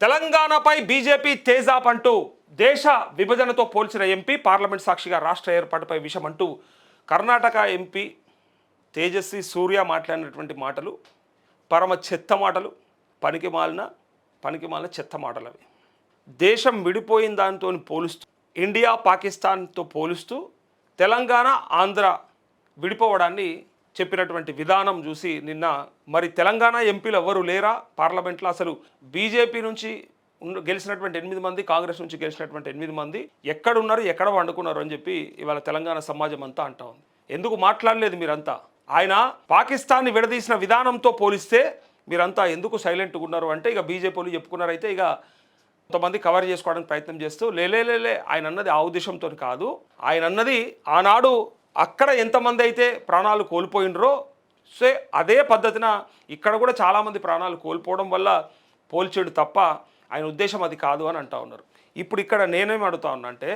తెలంగాణపై బీజేపీ తేజాబ్ అంటూ దేశ విభజనతో పోల్చిన ఎంపీ పార్లమెంట్ సాక్షిగా రాష్ట్ర ఏర్పాటుపై విషయం అంటూ కర్ణాటక ఎంపీ తేజస్వి సూర్య మాట్లాడినటువంటి మాటలు పరమ చెత్త మాటలు, పనికిమాలిన చెత్త మాటలు అవి. దేశం విడిపోయిన దానితో పోలుస్తూ, ఇండియా పాకిస్తాన్తో పోలుస్తూ తెలంగాణ ఆంధ్ర విడిపోవడాన్ని చెప్పినటువంటి విధానం చూసి నిన్న మరి తెలంగాణ ఎంపీలు ఎవరు లేరా పార్లమెంట్లో? అసలు బీజేపీ నుంచి గెలిచినటువంటి 8 మంది, కాంగ్రెస్ నుంచి గెలిచినటువంటి 8 మంది ఎక్కడున్నారు, ఎక్కడ వండుకున్నారు అని చెప్పి ఇవాళ తెలంగాణ సమాజం అంతా అంటా ఉంది. ఎందుకు మాట్లాడలేదు మీరంతా? ఆయన పాకిస్తాన్ని విడదీసిన విధానంతో పోలిస్తే మీరంతా ఎందుకు సైలెంట్గా ఉన్నారు అంటే ఇక బీజేపీలు చెప్పుకున్నారైతే ఇక కొంతమంది కవర్ చేసుకోవడానికి ప్రయత్నం చేస్తూ లేలే ఆయన అన్నది ఆ ఉద్దేశంతో కాదు. ఆయన అన్నది ఆనాడు అక్కడ ఎంతమంది అయితే ప్రాణాలు కోల్పోయినరో సో అదే పద్ధతిన ఇక్కడ కూడా చాలామంది ప్రాణాలు కోల్పోవడం వల్ల పోల్చేడు తప్ప ఆయన ఉద్దేశం అది కాదు అని అంటా ఉన్నారు. ఇప్పుడు ఇక్కడ నేనేం అడుగుతా ఉన్నా అంటే,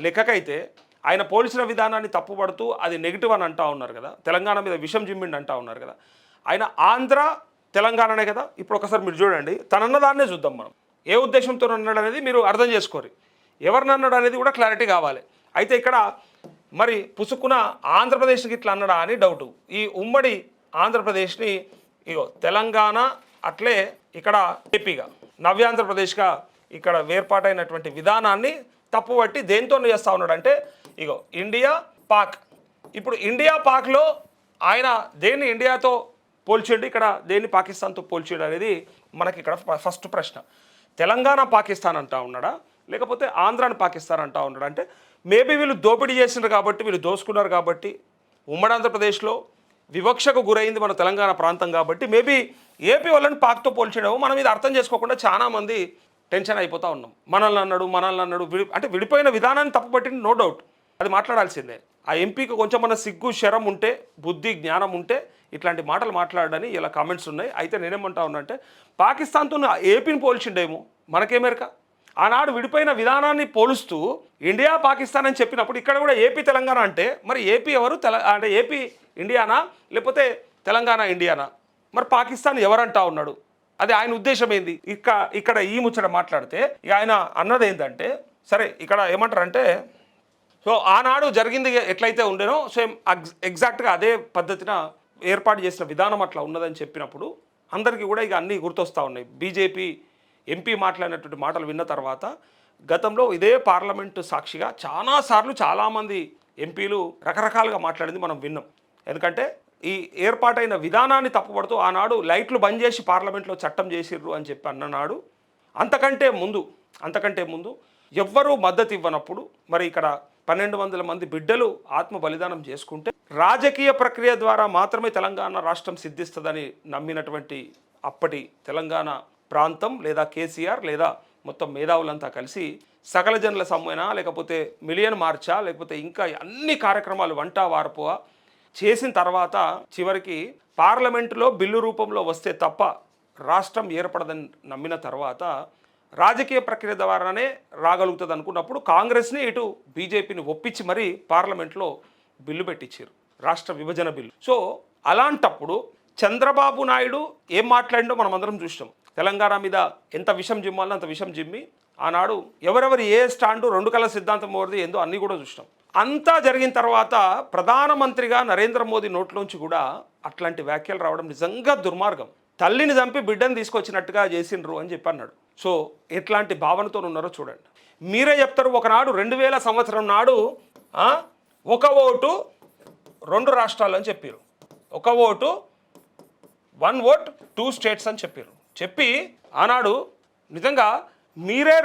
లెక్కకైతే ఆయన పోల్చిన విధానాన్ని తప్పుపడుతూ అది నెగిటివ్ అని అంటా ఉన్నారు కదా, తెలంగాణ మీద విషం జిమ్మిండి అంటా ఉన్నారు కదా. ఆయన ఆంధ్ర తెలంగాణనే కదా. ఇప్పుడు ఒకసారి మీరు చూడండి, తనన్న దాన్నే చూద్దాం మనం. ఏ ఉద్దేశంతో అన్నాడు అనేది మీరు అర్థం చేసుకోరు, ఎవరిని అన్నాడు అనేది కూడా క్లారిటీ కావాలి. అయితే ఇక్కడ మరి పుసుకున ఆంధ్రప్రదేశ్కి ఇట్లా అన్నడా అని డౌటు. ఈ ఉమ్మడి ఆంధ్రప్రదేశ్ని ఇగో తెలంగాణ అట్లే ఇక్కడ ఏపీగా నవ్యాంధ్రప్రదేశ్గా ఇక్కడ వేర్పాటైనటువంటి విధానాన్ని తప్పుపట్టి దేంతో చేస్తూ ఉన్నాడు అంటే ఇగో ఇండియా పాక్. ఇప్పుడు ఇండియా పాక్లో ఆయన దేన్ని ఇండియాతో పోల్చిండు, ఇక్కడ దేన్ని పాకిస్తాన్తో పోల్చిండు అనేది మనకి ఇక్కడ ఫస్ట్ ప్రశ్న. తెలంగాణ పాకిస్తాన్ అంటా ఉన్నాడా, లేకపోతే ఆంధ్రాని పాకిస్తాన్ అంటా ఉన్నాడా అంటే మేబీ వీళ్ళు దోపిడీ చేసినారు కాబట్టి, వీళ్ళు దోసుకున్నారు కాబట్టి, ఉమ్మడి ఆంధ్రప్రదేశ్లో వివక్షకు గురైంది మన తెలంగాణ ప్రాంతం కాబట్టి మేబీ ఏపీ వాళ్ళని పాక్తో పోల్చడము మనం ఇది అర్థం చేసుకోకుండా చాలామంది టెన్షన్ అయిపోతూ ఉన్నాం. మనల్ని అన్నాడు అంటే విడిపోయిన విధానాన్ని తప్పుపట్టింది, నో డౌట్, అది మాట్లాడాల్సిందే. ఆ ఎంపీకి కొంచెం మన సిగ్గు శరం ఉంటే, బుద్ధి జ్ఞానం ఉంటే ఇట్లాంటి మాటలు మాట్లాడని ఇలా కామెంట్స్ ఉన్నాయి. అయితే నేనేమంటా ఉన్నా అంటే పాకిస్తాన్తో ఏపీని పోల్చిండేమో మనకేమేరక. ఆనాడు విడిపోయిన విధానాన్ని పోలుస్తూ ఇండియా పాకిస్తాన్ అని చెప్పినప్పుడు ఇక్కడ కూడా ఏపీ తెలంగాణ అంటే మరి ఏపీ ఎవరు? అంటే ఏపీ ఇండియానా లేకపోతే తెలంగాణ ఇండియానా? మరి పాకిస్తాన్ ఎవరంటా ఉన్నాడు? అది ఆయన ఉద్దేశం ఏంది? ఇక్కడ ఈ ముచ్చట మాట్లాడితే ఇక ఆయన అన్నది ఏంటంటే, సరే ఇక్కడ ఏమంటారంటే, సో ఆనాడు జరిగింది ఎట్లయితే ఉండేనో సేమ్ ఎగ్జాక్ట్గా అదే పద్ధతిన ఏర్పాటు చేసిన విధానం అట్లా ఉన్నదని చెప్పినప్పుడు అందరికీ కూడా ఇక అన్నీ గుర్తొస్తూ ఉన్నాయి. బీజేపీ ఎంపీ మాట్లాడినటువంటి మాటలు విన్న తర్వాత గతంలో ఇదే పార్లమెంటు సాక్షిగా చాలాసార్లు చాలామంది ఎంపీలు రకరకాలుగా మాట్లాడింది మనం విన్నాం. ఎందుకంటే ఈ ఏర్పాటైన విధానాన్ని తప్పుపడుతూ ఆనాడు లైట్లు బంద్ చేసి పార్లమెంట్లో చట్టం చేసిర్రు అని చెప్పి అన్ననాడు. అంతకంటే ముందు ఎవ్వరూ మద్దతు ఇవ్వనప్పుడు మరి ఇక్కడ 1200 మంది బిడ్డలు ఆత్మ బలిదానం చేసుకుంటే రాజకీయ ప్రక్రియ ద్వారా మాత్రమే తెలంగాణ రాష్ట్రం సిద్ధిస్తుందని నమ్మినటువంటి అప్పటి తెలంగాణ ప్రాంతం లేదా కేసీఆర్ లేదా మొత్తం మేధావులంతా కలిసి సకల జనుల సమ్మెనా లేకపోతే మిలియన్ మార్చా లేకపోతే ఇంకా అన్ని కార్యక్రమాలు వంట వార్పు చేసిన తర్వాత చివరికి పార్లమెంటులో బిల్లు రూపంలో వస్తే తప్ప రాష్ట్రం ఏర్పడదని నమ్మిన తర్వాత రాజకీయ ప్రక్రియ ద్వారానే రాగలుగుతుంది అనుకున్నప్పుడు కాంగ్రెస్ని ఇటు బీజేపీని ఒప్పించి మరీ పార్లమెంట్లో బిల్లు పెట్టించారు, రాష్ట్ర విభజన బిల్లు. సో అలాంటప్పుడు చంద్రబాబు నాయుడు ఏం మాట్లాడిండో మనం అందరం చూసాం. తెలంగాణ మీద ఎంత విషం జిమ్మాలో అంత విషం జిమ్మి ఆనాడు ఎవరెవరు ఏ స్టాండు, 2 కళ్ళ సిద్ధాంతం ఎవరిది ఏందో అన్నీ కూడా చూసినాం. అంతా జరిగిన తర్వాత ప్రధానమంత్రిగా నరేంద్ర మోదీ నోట్లోంచి కూడా అట్లాంటి వ్యాఖ్యలు రావడం నిజంగా దుర్మార్గం. తల్లిని చంపి బిడ్డను తీసుకొచ్చినట్టుగా చేసిండ్రు అని చెప్పి అన్నాడు. సో ఎట్లాంటి భావనతో ఉన్నారో చూడండి. మీరే చెప్తారు, ఒకనాడు 2000 సంవత్సరం నాడు 1 ఓటు 2 రాష్ట్రాలు అని చెప్పారు, 1 ఓటు 1 ఓట్ 2 స్టేట్స్ అని చెప్పి ఆనాడు నిజంగా మీరే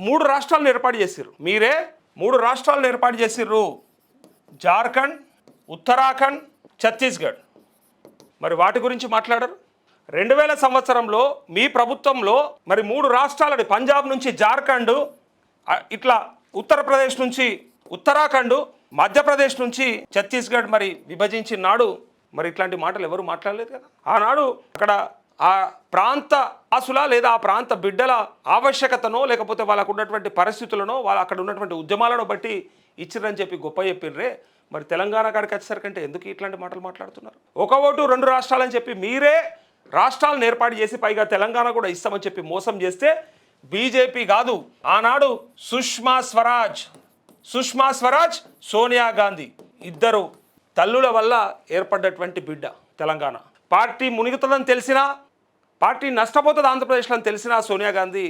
3 రాష్ట్రాలను ఏర్పాటు చేసిర్రు. మీరే 3 రాష్ట్రాలను ఏర్పాటు చేసిర్రు, జార్ఖండ్, ఉత్తరాఖండ్, ఛత్తీస్గఢ్. మరి వాటి గురించి మాట్లాడరు. 2000 సంవత్సరంలో మీ ప్రభుత్వంలో మరి 3 రాష్ట్రాలని పంజాబ్ నుంచి జార్ఖండ్, ఇట్లా ఉత్తరప్రదేశ్ నుంచి ఉత్తరాఖండ్, మధ్యప్రదేశ్ నుంచి ఛత్తీస్గఢ్ మరి విభజించినాడు. మరి ఇట్లాంటి మాటలు ఎవరు మాట్లాడలేదు కదా. ఆనాడు అక్కడ ఆ ప్రాంత ఆసుల లేదా ఆ ప్రాంత బిడ్డల ఆవశ్యకతనో లేకపోతే వాళ్ళకు ఉన్నటువంటి పరిస్థితులనో వాళ్ళ అక్కడ ఉన్నటువంటి ఉద్యమాలను బట్టి ఇచ్చిరని చెప్పి గొప్ప చెప్పిర్రే. మరి తెలంగాణ కాడికి వచ్చేసరికంటే ఎందుకు ఇట్లాంటి మాటలు మాట్లాడుతున్నారు? 1 ఓటు 2 రాష్ట్రాలని చెప్పి మీరే రాష్ట్రాలను ఏర్పాటు చేసి పైగా తెలంగాణ కూడా ఇస్తామని చెప్పి మోసం చేస్తే బీజేపీ కాదు, ఆనాడు సుష్మా స్వరాజ్ సోనియా గాంధీ ఇద్దరు తల్లుల వల్ల ఏర్పడ్డటువంటి బిడ్డ తెలంగాణ. పార్టీ మునిగుతుందని తెలిసినా, పార్టీ నష్టపోతుంది ఆంధ్రప్రదేశ్లో అని తెలిసినా సోనియా గాంధీ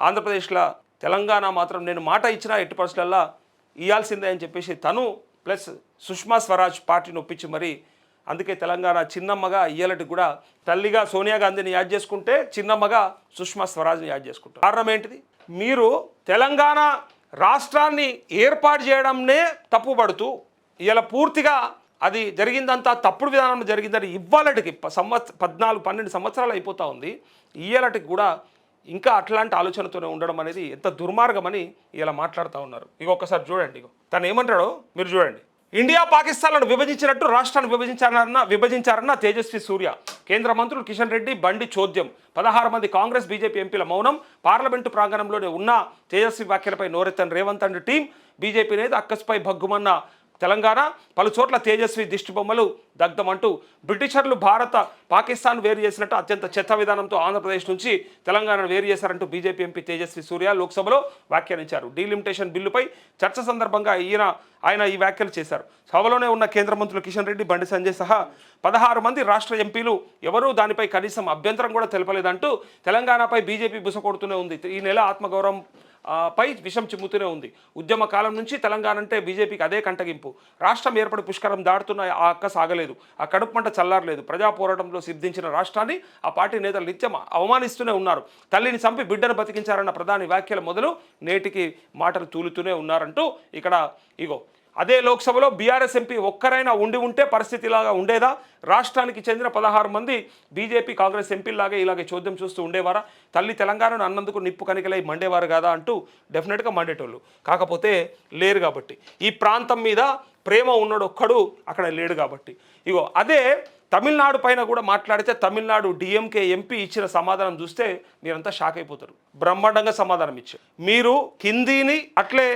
ఆంధ్రప్రదేశ్లో తెలంగాణ మాత్రం నేను మాట ఇచ్చినా ఎట్టి పరిస్థితుల్లో ఇవ్వాల్సిందే అని చెప్పేసి తను ప్లస్ సుష్మా స్వరాజ్ పార్టీని ఒప్పించి మరి అందుకే తెలంగాణ చిన్నమ్మగా ఇయ్యాలటి కూడా తల్లిగా సోనియా గాంధీని యాడ్ చేసుకుంటే చిన్నమ్మగా సుష్మా స్వరాజ్ని యాడ్ చేసుకుంటారు. కారణం ఏంటిది? మీరు తెలంగాణ రాష్ట్రాన్ని ఏర్పాటు చేయడంనే తప్పుపడుతూ ఇలా పూర్తిగా అది జరిగిందంతా తప్పుడు విధానంలో జరిగిందని ఇవ్వాలటికి 14-12 సంవత్సరాలు అయిపోతూ ఉంది. ఇయ్యాలటికి కూడా ఇంకా అట్లాంటి ఆలోచనతోనే ఉండడం అనేది ఎంత దుర్మార్గమని ఇలా మాట్లాడుతూ ఉన్నారు. ఇక ఒక్కసారి చూడండి, తను ఏమంటాడో మీరు చూడండి. ఇండియా పాకిస్తాన్లను విభజించినట్టు రాష్ట్రాన్ని విభజించారన్న తేజస్వి సూర్య. కేంద్ర మంత్రులు కిషన్ రెడ్డి, బండి చోద్యం. 16 మంది కాంగ్రెస్ బీజేపీ ఎంపీల మౌనం. పార్లమెంటు ప్రాంగణంలోనే ఉన్న తేజస్వి వ్యాఖ్యలపై నోరెత్తని రేవంత్ అండ్ టీం. బీజేపీ నేత అక్కస్పై భగ్గుమన్న తెలంగాణ. పలు చోట్ల తేజస్వి దిష్టిబొమ్మలు దగ్ధమంటూ బ్రిటిషర్లు పాకిస్తాన్ వేరు చేసినట్టు అత్యంత చెత్త విధానంతో ఆంధ్రప్రదేశ్ నుంచి తెలంగాణను వేరు చేశారంటూ బీజేపీ ఎంపీ తేజస్వి సూర్య లోక్సభలో వ్యాఖ్యానించారు. డీలిమిటేషన్ బిల్లుపై చర్చ సందర్భంగా ఆయన ఈ వ్యాఖ్యలు చేశారు. సభలోనే ఉన్న కేంద్ర మంత్రులు కిషన్ రెడ్డి, బండి సంజయ్ సహా 16 మంది రాష్ట్ర ఎంపీలు ఎవరూ దానిపై కనీసం అభ్యంతరం కూడా తెలపలేదంటూ తెలంగాణపై బీజేపీ బుస కొడుతూనే ఉంది. ఈ నెల ఆత్మగౌరవం పై విషం చిమ్ముతూనే ఉంది. ఉద్యమ కాలం నుంచి తెలంగాణ అంటే బీజేపీకి అదే కంటగింపు. రాష్ట్రం ఏర్పడి పుష్కరం దాటుతున్న ఆ అక్క సాగలేదు, ఆ కడుపు మంట చల్లారలేదు. ప్రజా పోరాటంలో సిద్ధించిన రాష్ట్రాన్ని ఆ పార్టీ నేతలు నిత్యం అవమానిస్తూనే ఉన్నారు. తల్లిని చంపి బిడ్డను బతికించారన్న ప్రధాని వ్యాఖ్యల మొదలు నేటికి మాటలు తూలుతూనే ఉన్నారంటూ ఇక్కడ అదే లోక్సభలో బీఆర్ఎస్ ఎంపీ ఒక్కరైనా ఉంటే పరిస్థితి ఇలాగా ఉండేదా? రాష్ట్రానికి చెందిన 16 మంది బీజేపీ కాంగ్రెస్ ఎంపీలాగే ఇలాగే చోద్యం చూస్తూ ఉండేవారా? తల్లి తెలంగాణను అన్నందుకు నిప్పు కనికలై మండేవారు కదా అంటూ డెఫినెట్గా మండేటోళ్ళు. కాకపోతే లేరు కాబట్టి, ఈ ప్రాంతం మీద ప్రేమ ఉన్నాడు ఒక్కడు అక్కడ లేడు కాబట్టి. అదే తమిళనాడు పైన కూడా మాట్లాడితే తమిళనాడు డిఎంకే ఎంపీ ఇచ్చిన సమాధానం చూస్తే మీరంతా షాక్ అయిపోతారు. బ్రహ్మాండంగా సమాధానం ఇచ్చారు. మీరు హిందీని అట్లే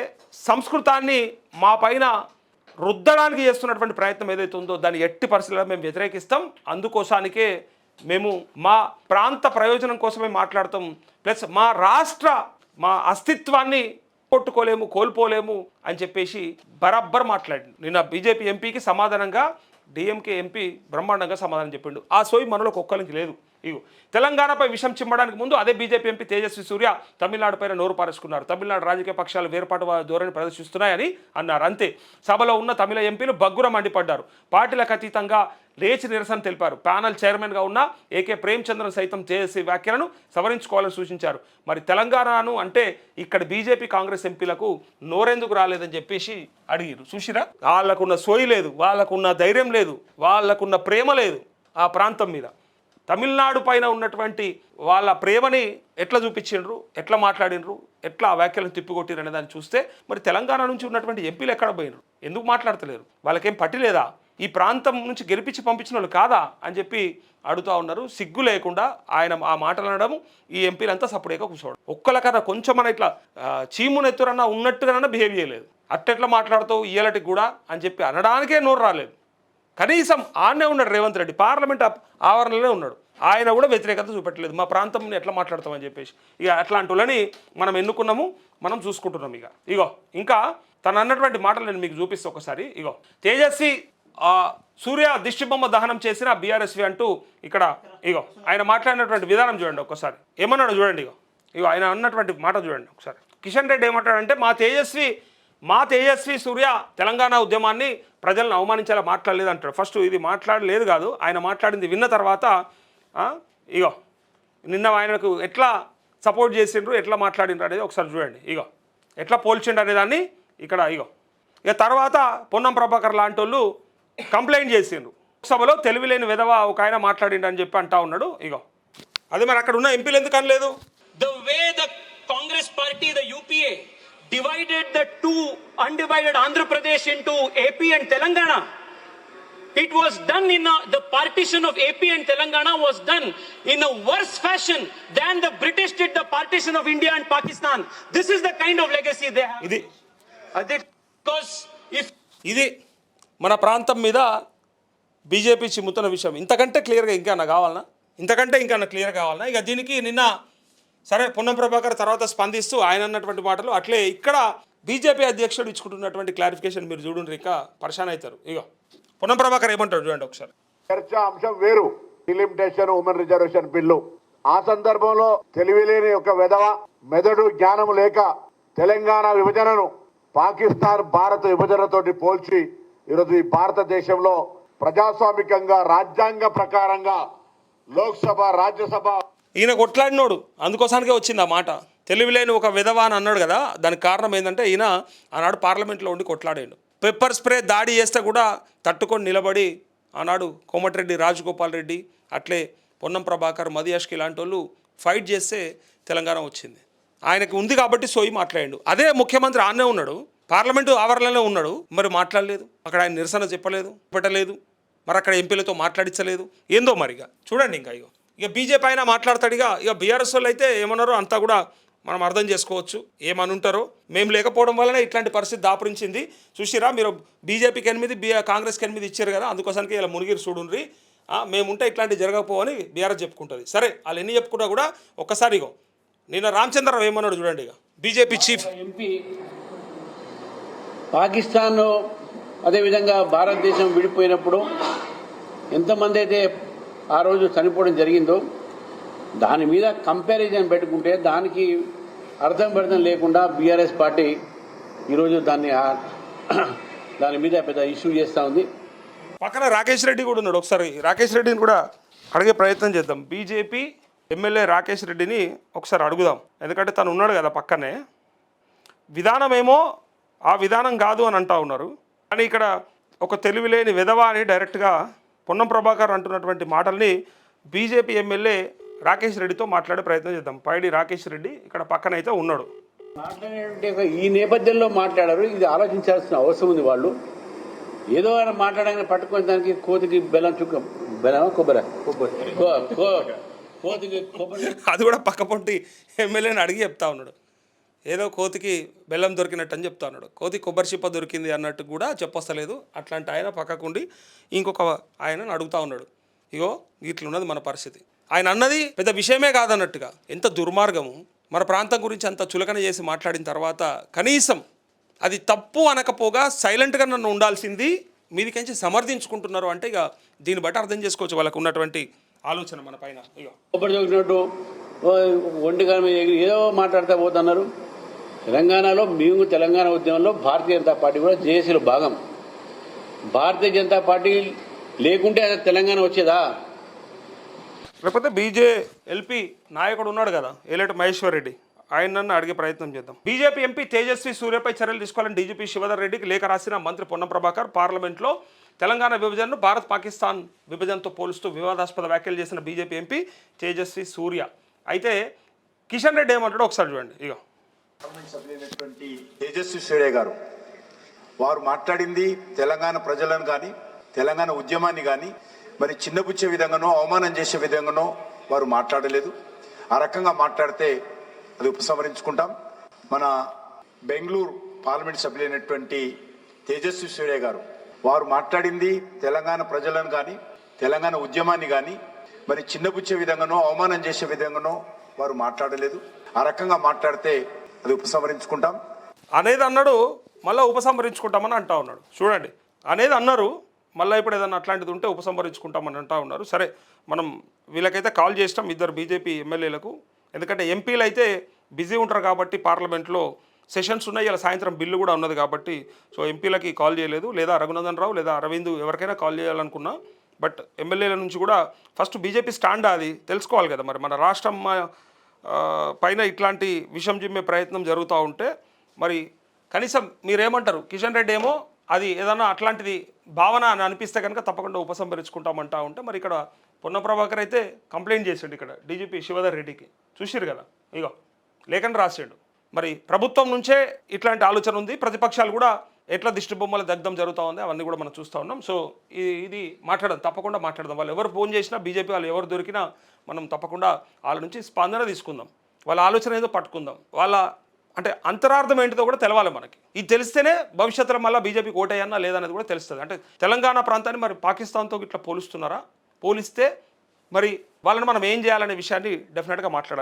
సంస్కృతాన్ని మా పైన రుద్దడానికి చేస్తున్నటువంటి ప్రయత్నం ఏదైతే ఉందో దాన్ని ఎట్టి పరిస్థితుల్లో మేము వ్యతిరేకిస్తాం. అందుకోసానికే మేము మా ప్రాంత ప్రయోజనం కోసమే మాట్లాడతాం. ప్లస్ మా అస్తిత్వాన్ని కోల్పోలేము అని చెప్పేసి బరాబ్బర్ మాట్లాడింది. నిన్న బీజేపీ ఎంపీకి సమాధానంగా డిఎంకే ఎంపీ బ్రహ్మాండంగా సమాధానం చెప్పిండు. ఆ సోయి మనలో ఒక్కరికి లేదు. తెలంగాణపై విషం చిమ్మడానికి ముందు అదే బీజేపీ ఎంపీ తేజస్వి సూర్య తమిళనాడు పైన నోరు పారేసుకున్నారు. తమిళనాడు రాజకీయ పక్షాలు వేర్పాటు ధోరణి ప్రదర్శిస్తున్నాయని అన్నారు. అంతే. సభలో ఉన్న తమిళ ఎంపీలు బగ్గుర మండిపడ్డారు. పార్టీలకు అతీతంగా లేచి నిరసన తెలిపారు. ప్యానల్ చైర్మన్గా ఉన్న ఏకే ప్రేమచంద్రన్ సైతం తేజస్వి వ్యాఖ్యలను సవరించుకోవాలని సూచించారు. మరి తెలంగాణను అంటే ఇక్కడ బీజేపీ కాంగ్రెస్ ఎంపీలకు నోరెందుకు రాలేదని చెప్పేసి అడిగారు. చూసిరా, వాళ్ళకున్న సోయి లేదు, వాళ్ళకున్న ధైర్యం లేదు, వాళ్ళకున్న ప్రేమ లేదు ఆ ప్రాంతం మీద. తమిళనాడు పైన ఉన్నటువంటి వాళ్ళ ప్రేమని ఎట్లా చూపించిండ్రు, ఎట్లా మాట్లాడినరు, ఎట్లా ఆ వ్యాఖ్యలను తిప్పికొట్టిరు అనే దాన్ని చూస్తే మరి తెలంగాణ నుంచి ఉన్నటువంటి ఎంపీలు ఎక్కడ పోయినరు? ఎందుకు మాట్లాడతలేరు? వాళ్ళకేం పట్టి లేదా? ఈ ప్రాంతం నుంచి గెలిపించి పంపించిన వాళ్ళు కాదా అని చెప్పి అడుగుతూ ఉన్నారు. సిగ్గు లేకుండా ఆయన ఆ మాటలు అనడం, ఈ ఎంపీలంతా సపరేట్గా కూర్చోవడం. ఒక్కలకన్నా కొంచెం మన ఇట్లా చీమునెత్తురన్నా ఉన్నట్టుగానన్నా బిహేవ్ చేయలేదు. అట్టెట్లా మాట్లాడుతావు ఇయ్యలటికి కూడా అని చెప్పి అనడానికే నోరు రాలేదు. కనీసం ఆడనే ఉన్నాడు రేవంత్ రెడ్డి, పార్లమెంట్ ఆవరణలోనే ఉన్నాడు. ఆయన కూడా వ్యతిరేకత చూపెట్టలేదు. మా ప్రాంతం ఎట్లా మాట్లాడతామని చెప్పేసి. అట్లాంటి వాళ్ళని మనం ఎన్నుకున్నాము, మనం చూసుకుంటున్నాం. ఇంకా తను అన్నటువంటి మాటలు నేను మీకు చూపిస్తే ఒకసారి. తేజస్వి సూర్య దిష్టిబొమ్మ దహనం చేసిన బీఆర్ఎస్వి అంటూ ఇక్కడ ఆయన మాట్లాడినటువంటి విధానం చూడండి ఒకసారి. ఏమన్నాడు చూడండి. ఆయన అన్నటువంటి మాట చూడండి ఒకసారి. కిషన్ రెడ్డి ఏమంటాడంటే మా తేజస్వి సూర్య తెలంగాణ ఉద్యమాన్ని ప్రజలను అవమానించేలా మాట్లాడలేదు అంటాడు. ఫస్ట్ ఇది మాట్లాడలేదు కాదు, ఆయన మాట్లాడింది విన్న తర్వాత నిన్న ఆయనకు ఎట్లా సపోర్ట్ చేసిండ్రు, ఎట్లా మాట్లాడిండ్రు అనేది ఒకసారి చూడండి. ఎట్లా పోల్చిండు అనే దాన్ని ఇక్కడ తర్వాత పొన్నం ప్రభాకర్ లాంటి వాళ్ళు కంప్లైంట్ చేసిండ్రు. సభలో తెలివిలేని విధవ ఒక ఆయన మాట్లాడిండు అని చెప్పి అంటా ఉన్నాడు. అదే మరి అక్కడ ఉన్న ఎంపీలు ఎందుకు అనలేదు? The way the Congress party, the UPA, divided the two undivided Andhra Pradesh into AP and Telangana. It was done the partition of AP and Telangana was done in a worse fashion than the British did the partition of India and Pakistan. This is the kind of legacy they have. ఇది మన ప్రాంతం మీద BJP చిమ్ముతున్న విషయం. ఇంతకంటే క్లియర్గా ఇంకేమన్నా కావాలన్నా? దీనికి నిన్న సరే పొన్నం ప్రభాకర్ తర్వాత స్పందిస్తూ ఆయన అన్నటువంటి మాటలు అట్లే ఇక్కడ బీజేపీ అధ్యక్షుడు ఇచ్చుకుంటున్నటువంటి క్లారిఫికేషన్ మీరు చూడండి, ఇంకా పరిశాన్ అవుతారు. ఇగో పొన్నం ప్రభాకర్ ఏమంటారు చూడండి ఒకసారి. చర్చ అంశం వేరు, డిలిమిటేషన్ ఉమెన్ రిజర్వేషన్ బిల్లు. ఆ సందర్భంలో తెలివిలేని ఒక వెధవ, మెదడు జ్ఞానం లేక తెలంగాణ విభజనను పాకిస్తాన్ భారత విభజనతోటి పోల్చి ఈరోజు ఈ భారతదేశంలో ప్రజాస్వామికంగా రాజ్యాంగ ప్రకారంగా లోక్సభ రాజ్యసభ ఈయన కొట్లాడినోడు, అందుకోసానికే వచ్చింది ఆ మాట. తెలివిలేని ఒక విధవ అని అన్నాడు కదా, దానికి కారణం ఏంటంటే ఈయన ఆనాడు పార్లమెంట్లో ఉండి కొట్లాడాడు. పెప్పర్ స్ప్రే దాడి చేస్తే కూడా తట్టుకొని నిలబడి ఆనాడు కోమటిరెడ్డి రాజగోపాల్ రెడ్డి అట్లే పొన్నం ప్రభాకర్ మదియాష్కి ఇలాంటి వాళ్ళు ఫైట్ చేస్తే తెలంగాణ వచ్చింది. ఆయనకి ఉంది కాబట్టి సోయి మాట్లాడాడు. అదే ముఖ్యమంత్రి ఆనే ఉన్నాడు, పార్లమెంటు ఆవరణలోనే ఉన్నాడు, మరి మాట్లాడలేదు. అక్కడ ఆయన నిరసన చెప్పలేదు, పెట్టలేదు, మరి అక్కడ ఎంపీలతో మాట్లాడించలేదు. ఏందో మరిగా చూడండి. ఇంకా ఇక బీజేపీ అయినా మాట్లాడతాడు. ఇక బీఆర్ఎస్ వాళ్ళు అయితే ఏమన్నారో అంతా కూడా మనం అర్థం చేసుకోవచ్చు, ఏమని ఉంటారో. మేము లేకపోవడం వల్లనే ఇట్లాంటి పరిస్థితి దాపురించింది. చూసిరా మీరు, బీజేపీకి 8 కాంగ్రెస్కి 8 ఇచ్చారు కదా, అందుకోసానికి ఇలా మునిగిరి చూడుండ్రి, మేముంటే ఇట్లాంటివి జరగకపోవని బీఆర్ఎస్ చెప్పుకుంటుంది. సరే వాళ్ళు ఎన్ని చెప్పుకున్నా కూడా ఒక్కసారి ఇగో నిన్న రామచంద్రరావు ఏమన్నాడు చూడండి. ఇక బీజేపీ చీఫ్ ఎంపీ పాకిస్తాన్ అదేవిధంగా భారతదేశం విడిపోయినప్పుడు ఎంతమంది అయితే ఆ రోజు చనిపోవడం జరిగిందో దాని మీద కంపారిజన్ పెట్టుకుంటే దానికి అర్థం పర్థం లేకుండా బీఆర్ఎస్ పార్టీ ఈరోజు దాని మీద పెద్ద ఇష్యూ చేస్తూ ఉంది. పక్కన రాకేష్ రెడ్డి కూడా ఉన్నాడు. ఒకసారి రాకేష్ రెడ్డిని కూడా అడిగే ప్రయత్నం చేద్దాం. బీజేపీ ఎమ్మెల్యే రాకేష్ రెడ్డిని ఒకసారి అడుగుదాం, ఎందుకంటే తను ఉన్నాడు కదా పక్కనే. విధానం ఏమో ఆ విధానం కాదు అని అంటా ఉన్నారు, కానీ ఇక్కడ ఒక తెలివిలేని విధవ అని డైరెక్ట్గా పొన్నం ప్రభాకర్ అంటున్నటువంటి మాటల్ని బీజేపీ ఎమ్మెల్యే రాకేష్ రెడ్డితో మాట్లాడే ప్రయత్నం చేద్దాం. పైడి రాకేష్ రెడ్డి ఇక్కడ పక్కన అయితే ఉన్నాడు. మాట్లాడే ఈ నేపథ్యంలో మాట్లాడారు, ఇది ఆలోచించాల్సిన అవసరం ఉంది. వాళ్ళు ఏదో ఆయన మాట్లాడగానే పట్టుకునే దానికి కోతికి బెల్లం చుక్క, బెల్లమా కొబ్బరి, కోతికి కొబ్బరి, అది కూడా పక్క పొంటి ఎమ్మెల్యేని అడిగి చెప్తా ఉన్నాడు. ఏదో కోతికి బెల్లం దొరికినట్టు అని చెప్తా ఉన్నాడు, కోతి కొబ్బరి చిప్ప దొరికింది అన్నట్టు కూడా చెప్పొస్తలేదు. అట్లాంటి ఆయన పక్కకుండి ఇంకొక ఆయనను అడుగుతా ఉన్నాడు. ఇగో ఇట్లున్నది మన పరిస్థితి. ఆయన అన్నది పెద్ద విషయమే కాదన్నట్టుగా, ఎంత దుర్మార్గము. మన ప్రాంతం గురించి అంత చులకన చేసి మాట్లాడిన తర్వాత కనీసం అది తప్పు అనకపోగా సైలెంట్గా నన్ను ఉండాల్సింది, మీదికించి సమర్థించుకుంటున్నారు అంటే ఇక దీన్ని బట్టి అర్థం చేసుకోవచ్చు వాళ్ళకు ఉన్నటువంటి ఆలోచన మన పైన. ఇక కొబ్బరి చోకినట్టు ఒంటిగా ఏదో మాట్లాడుతూ పోతున్నారు. తెలంగాణలో మేము తెలంగాణ ఉద్యమంలో భారతీయ జనతా పార్టీ కూడా జేఏసీలో భాగం. భారతీయ జనతా పార్టీ లేకుంటే తెలంగాణ వచ్చేదా? లేకపోతే బీజేఎల్పీ నాయకుడు ఉన్నాడు కదా ఏలేటి మహేశ్వర్ రెడ్డి, ఆయన నన్ను అడిగే ప్రయత్నం చేద్దాం. బీజేపీ ఎంపీ తేజస్వి సూర్యపై చర్యలు తీసుకోవాలని డీజీపీ శివధర్ రెడ్డికి లేఖ రాసిన మంత్రి పొన్నం ప్రభాకర్ పార్లమెంట్లో తెలంగాణ విభజనను భారత్ పాకిస్తాన్ విభజనతో పోలుస్తూ వివాదాస్పద వ్యాఖ్యలు చేసిన బీజేపీ ఎంపీ తేజస్వి సూర్య. అయితే కిషన్ రెడ్డి ఏమంటాడో ఒకసారి చూడండి. ఇక పార్లమెంట్ సభ్యులైనటువంటి తేజస్వి సూర్య గారు వారు మాట్లాడింది తెలంగాణ ప్రజలను కానీ తెలంగాణ ఉద్యమాన్ని కానీ మరి చిన్నపుచ్చే విధంగానో అవమానం చేసే విధంగానో వారు మాట్లాడలేదు. ఆ రకంగా మాట్లాడితే అది ఉపసంహరించుకుంటాం. మన బెంగళూరు పార్లమెంట్ సభ్యులైనటువంటి తేజస్వి సూర్య గారు వారు మాట్లాడింది తెలంగాణ ప్రజలను కానీ తెలంగాణ ఉద్యమాన్ని కానీ మరి చిన్నపుచ్చే విధంగానో అవమానం చేసే విధంగానో వారు మాట్లాడలేదు. ఆ రకంగా మాట్లాడితే అది ఉపసంహరించుకుంటాం అనేది అన్నాడు, మళ్ళీ ఉపసంహరించుకుంటామని అంటా ఉన్నాడు. చూడండి, అనేది అన్నారు, మళ్ళీ ఇప్పుడు ఏదన్నా అట్లాంటిది ఉంటే ఉపసంహరించుకుంటామని అంటా ఉన్నారు. సరే, మనం వీళ్ళకైతే కాల్ చేసినాం, 2 బీజేపీ ఎమ్మెల్యేలకు. ఎందుకంటే ఎంపీలు అయితే బిజీ ఉంటారు కాబట్టి పార్లమెంట్లో సెషన్స్ ఉన్నాయి, ఇలా సాయంత్రం బిల్లు కూడా ఉన్నది కాబట్టి సో ఎంపీలకి కాల్ చేయలేదు. లేదా రఘునందన్ రావు లేదా అరవింద్ ఎవరికైనా కాల్ చేయాలనుకున్నా, బట్ ఎమ్మెల్యేల నుంచి కూడా ఫస్ట్ బీజేపీ స్టాండ్ అది తెలుసుకోవాలి కదా. మరి మన రాష్ట్రం పైన ఇట్లాంటి విషం జిమ్మే ప్రయత్నం జరుగుతూ ఉంటే మరి కనీసం మీరేమంటారు? కిషన్ రెడ్డి ఏమో అది ఏదన్నా అట్లాంటిది భావన అని అనిపిస్తే కనుక తప్పకుండా ఉపసంహరించుకుంటామంటా ఉంటే, మరి ఇక్కడ పొన్నం ప్రభాకర్ అయితే కంప్లైంట్ చేసాడు ఇక్కడ డీజీపీ శివధర్ రెడ్డికి. చూసిరు కదా, ఇగో లేఖను రాసాడు. మరి ప్రభుత్వం నుంచే ఇట్లాంటి ఆలోచన ఉంది, ప్రతిపక్షాలు కూడా ఎట్లా దిష్టి బొమ్మల దగ్ధం జరుగుతూ ఉంది అవన్నీ కూడా మనం చూస్తూ ఉన్నాం. సో ఇది మాట్లాడదాం, తప్పకుండా మాట్లాడదాం. వాళ్ళు ఎవరు ఫోన్ చేసినా, బీజేపీ వాళ్ళు ఎవరు దొరికినా మనం తప్పకుండా వాళ్ళ నుంచి స్పందన తీసుకుందాం, వాళ్ళ ఆలోచన ఏదో పట్టుకుందాం. వాళ్ళ అంటే అంతరార్థం ఏంటిదో కూడా తెలవాలి మనకి. ఇది తెలిస్తేనే భవిష్యత్తులో మళ్ళీ బీజేపీకి ఓటేయన్నా లేదనేది కూడా తెలుస్తుంది. అంటే తెలంగాణ ప్రాంతాన్ని మరి పాకిస్తాన్తో ఇట్లా పోలుస్తున్నారా? పోలిస్తే మరి వాళ్ళని మనం ఏం చేయాలనే విషయాన్ని డెఫినెట్గా మాట్లాడాలి.